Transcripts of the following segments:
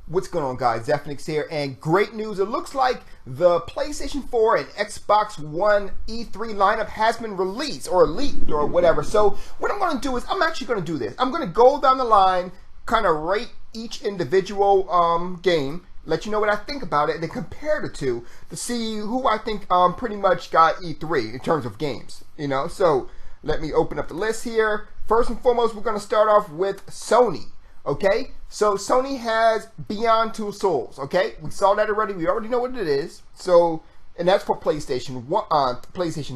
What's going on, guys? Zephyrnix here, and great news. It looks like the PlayStation 4 and Xbox One E3 lineup has been released or leaked or whatever. So what I'm going to do is I'm actually going to do this. I'm going to go down the line, kind of rate each individual game, let you know what I think about it, and then compare the two to see who I think pretty much got E3 in terms of games. You know, so let me open up the list here. First and foremost, we're going to start off with Sony. Okay, so Sony has Beyond Two Souls. Okay, we saw that already. We already know what it is. So, and that's for PlayStation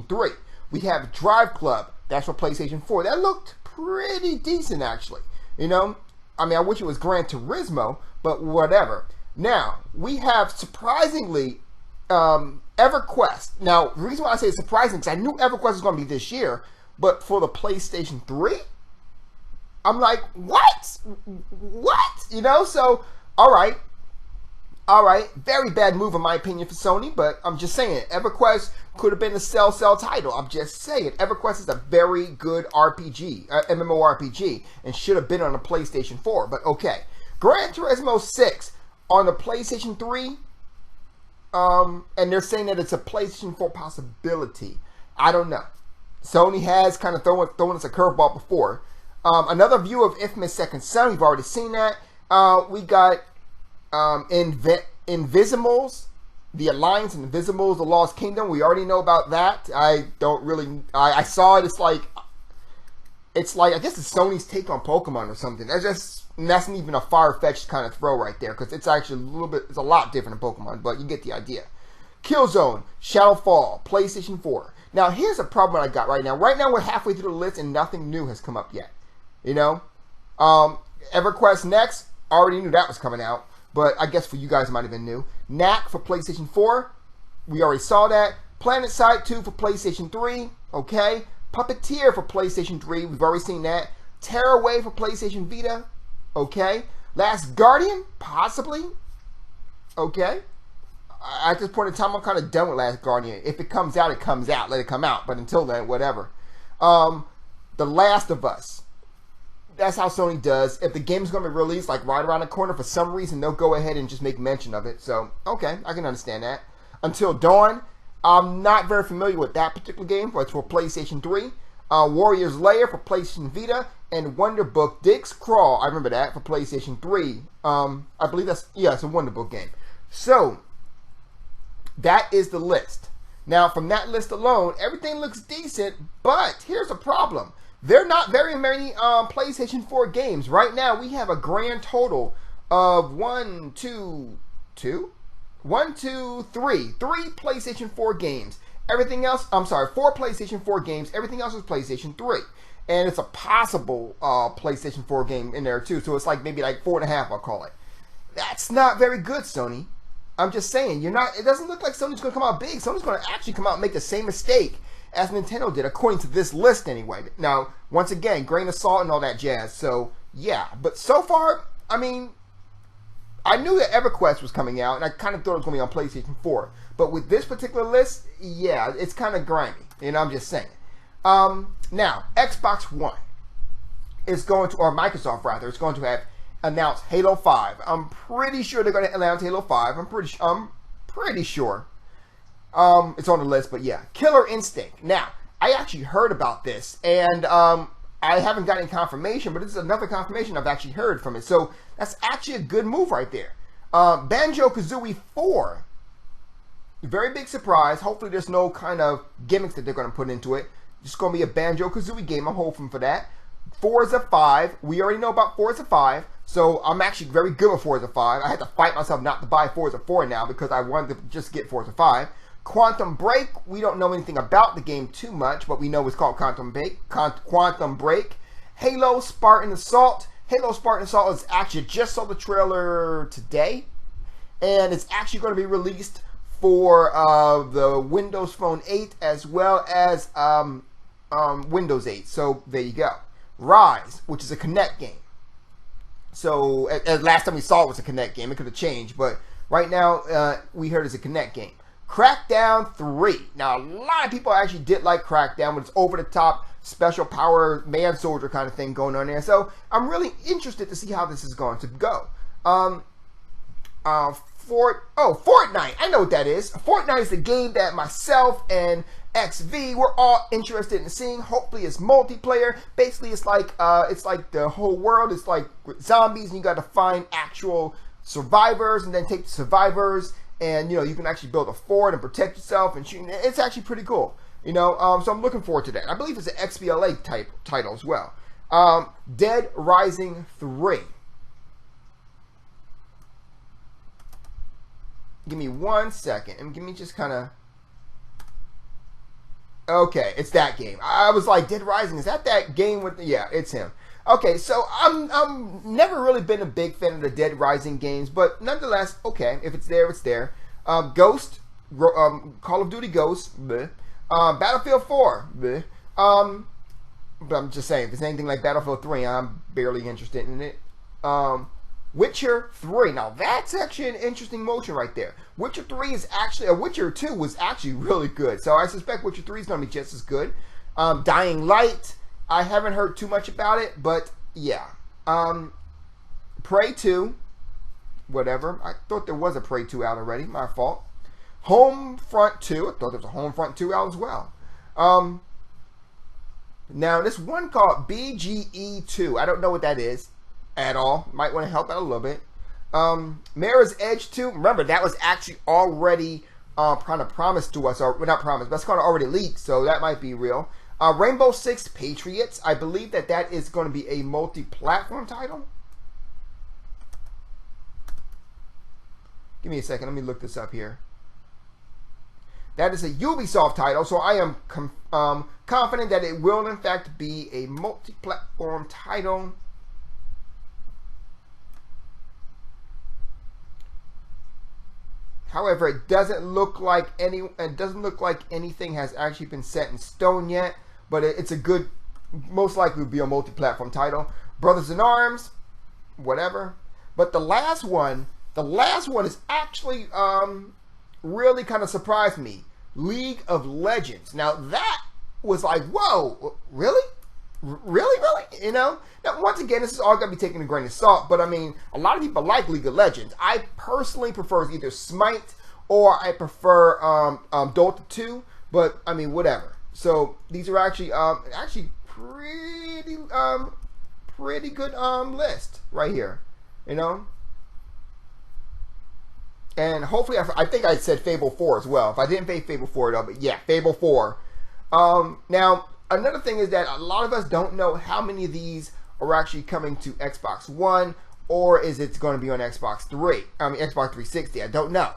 3. We have Drive Club. That's for PlayStation 4. That looked pretty decent, actually. You know, I mean, I wish it was Gran Turismo, but whatever. Now we have surprisingly EverQuest. Now, the reason why I say surprising because I knew EverQuest was going to be this year, but for the PlayStation 3. I'm like, what? You know, so, all right. Very bad move in my opinion for Sony, but I'm just saying, EverQuest could have been a sell title. I'm just saying, EverQuest is a very good RPG, MMORPG, and should have been on the PlayStation 4, but okay. Gran Turismo 6 on the PlayStation 3, and they're saying that it's a PlayStation 4 possibility. I don't know. Sony has kind of thrown us a curveball before. Another view of Infamous Second Son, we've already seen that. We got Invisimals, the Alliance, Invisimals, the Lost Kingdom. We already know about that. I saw it. It's like I guess it's Sony's take on Pokemon or something. That's not even a far-fetched kind of throw right there, because it's actually it's a lot different than Pokemon, but you get the idea. Killzone, Shadowfall, PlayStation 4. Now here's a problem I got right now. Right now we're halfway through the list and nothing new has come up yet. You know, EverQuest Next, already knew that was coming out, but I guess for you guys it might have been new. Knack for PlayStation 4, we already saw that. PlanetSide 2 for PlayStation 3, okay. Puppeteer for PlayStation 3, we've already seen that. Tearaway for PlayStation Vita, okay. Last Guardian, possibly, okay. At this point in time, I'm kind of done with Last Guardian. If it comes out, it comes out. Let it come out. But until then, whatever. The Last of Us. That's how Sony does. If the game's going to be released like right around the corner, for some reason, they'll go ahead and just make mention of it. So, okay, I can understand that. Until Dawn, I'm not very familiar with that particular game, but it's for PlayStation 3. Warrior's Lair for PlayStation Vita. And Wonder Book Diggs Crawl, I remember that, for PlayStation 3. I believe it's a Wonder Book game. So, that is the list. Now, from that list alone, everything looks decent, but here's a problem. There are not very many PlayStation 4 games. Right now, we have a grand total of 3 PlayStation 4 games. Everything else, 4 PlayStation 4 games. Everything else is PlayStation 3. And it's a possible PlayStation 4 game in there too. So it's like maybe like 4.5, I'll call it. That's not very good, Sony. I'm just saying, it doesn't look like Sony's going to come out big. Sony's going to actually come out and make the same mistake as Nintendo did, according to this list anyway. Now, once again, grain of salt and all that jazz. So, yeah. But so far, I mean, I knew that EverQuest was coming out, and I kind of thought it was going to be on PlayStation 4. But with this particular list, yeah, it's kind of grimy. I'm just saying. Now, Xbox One is going to, or Microsoft rather, is going to have announced Halo 5. I'm pretty sure they're going to announce Halo 5. I'm pretty sure. It's on the list, but yeah. Killer Instinct. Now, I actually heard about this, and I haven't gotten confirmation, but this is another confirmation I've actually heard from it. So that's actually a good move right there. Banjo-Kazooie 4. Very big surprise. Hopefully there's no kind of gimmicks that they're going to put into it. It's going to be a Banjo-Kazooie game. I'm hoping for that. Forza 5. We already know about Forza 5. So I'm actually very good with Forza 5. I had to fight myself not to buy Forza 4 now because I wanted to just get Forza 5. Quantum Break, we don't know anything about the game too much, but we know it's called Quantum Break. Halo Spartan Assault. Halo Spartan Assault is actually, just saw the trailer today, and it's actually going to be released for the Windows Phone 8 as well as Windows 8. So there you go. Rise, which is a Kinect game. So last time we saw it was a Kinect game. It could have changed, but right now we heard it's a Kinect game. Crackdown 3. Now, a lot of people actually did like Crackdown, but it's over-the-top, special power, man-soldier kind of thing going on there. So, I'm really interested to see how this is going to go. Fortnite. I know what that is. Fortnite is the game that myself and XV we're all interested in seeing. Hopefully, it's multiplayer. Basically, it's like the whole world. It's like zombies, and you got to find actual survivors, and then take the survivors, and you can actually build a fort and protect yourself and shoot. It's actually pretty cool. So I'm looking forward to that. I believe it's an XBLA type title as well. Dead Rising 3. Give me 1 second, and give me just kind of. Okay, it's that game. I was like, Dead Rising, is that game with? Yeah, it's him. Okay, so I'm never really been a big fan of the Dead Rising games, but nonetheless, okay, if it's there, it's there. Ghost, Call of Duty Ghost, bleh. Battlefield 4, bleh. But I'm just saying, if it's anything like Battlefield 3, I'm barely interested in it. Witcher 3. Now that's actually an interesting motion right there. Witcher 3 is actually, Witcher 2 was actually really good. So I suspect Witcher 3 is going to be just as good. Dying Light. I haven't heard too much about it, but yeah. Prey 2. Whatever. I thought there was a Prey 2 out already. My fault. Homefront 2. I thought there was a Homefront 2 out as well. Now this one called BGE 2. I don't know what that is at all. Might want to help out a little bit. Mirror's Edge 2. Remember, that was actually already kind of promised to us, or well, not promised, but it's kind of already leaked, so that might be real. Rainbow Six Patriots. I believe that is going to be a multi-platform title. Give me a second. Let me look this up here. That is a Ubisoft title, so I am confident that it will in fact be a multi-platform title. However, it doesn't look like anything has actually been set in stone yet. But it's a good, most likely will be a multi-platform title. Brothers in Arms, whatever. But the last one is actually really kind of surprised me. League of Legends. Now that was like, whoa, really? Really? Now, once again, this is all going to be taken a grain of salt, but I mean, a lot of people like League of Legends. I personally prefer either Smite or I prefer Dota 2, but I mean, whatever. So these are actually pretty good list right here, And hopefully, I think I said Fable 4 as well. If I didn't say Fable 4 though, but yeah, Fable 4. Now, another thing is that a lot of us don't know how many of these are actually coming to Xbox One, or is it going to be on Xbox 360? I don't know.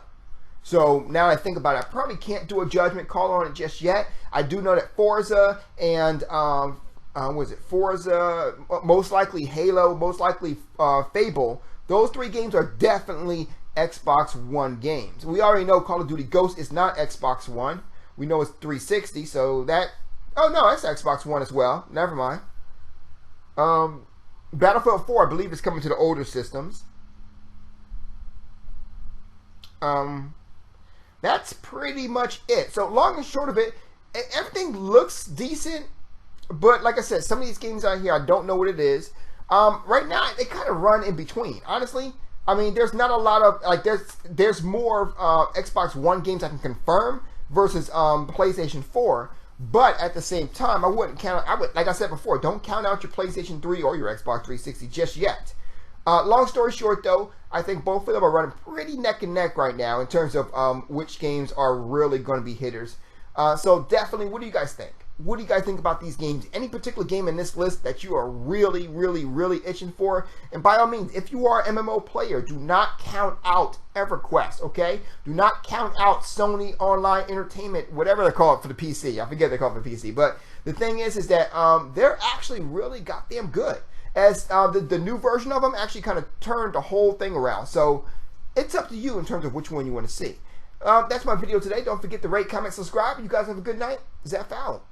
So now I think about it, I probably can't do a judgment call on it just yet. I do know that Forza and Forza, most likely Halo, most likely Fable. Those three games are definitely Xbox One games. We already know Call of Duty Ghost is not Xbox One. We know it's 360, so that. Oh no, that's Xbox One as well. Never mind. Battlefield 4, I believe, is coming to the older systems. That's pretty much it. So long and short of it, everything looks decent, but like I said, some of these games out here, I don't know what it is. Right now, they kind of run in between. Honestly, I mean, there's not a lot of like there's more Xbox One games I can confirm versus PlayStation 4. But at the same time, I wouldn't count. Like I said before, don't count out your PlayStation 3 or your Xbox 360 just yet. Long story short, though, I think both of them are running pretty neck and neck right now in terms of which games are really going to be hitters. So definitely, what do you guys think? What do you guys think about these games? Any particular game in this list that you are really, really, really itching for? And by all means, if you are an MMO player, do not count out EverQuest, okay? Do not count out Sony Online Entertainment, whatever they call it for the PC. I forget they call it for the PC. But the thing is that they're actually really goddamn good. As the new version of them actually kind of turned the whole thing around. So it's up to you in terms of which one you want to see. That's my video today. Don't forget to rate, comment, subscribe. You guys have a good night. Zeph out.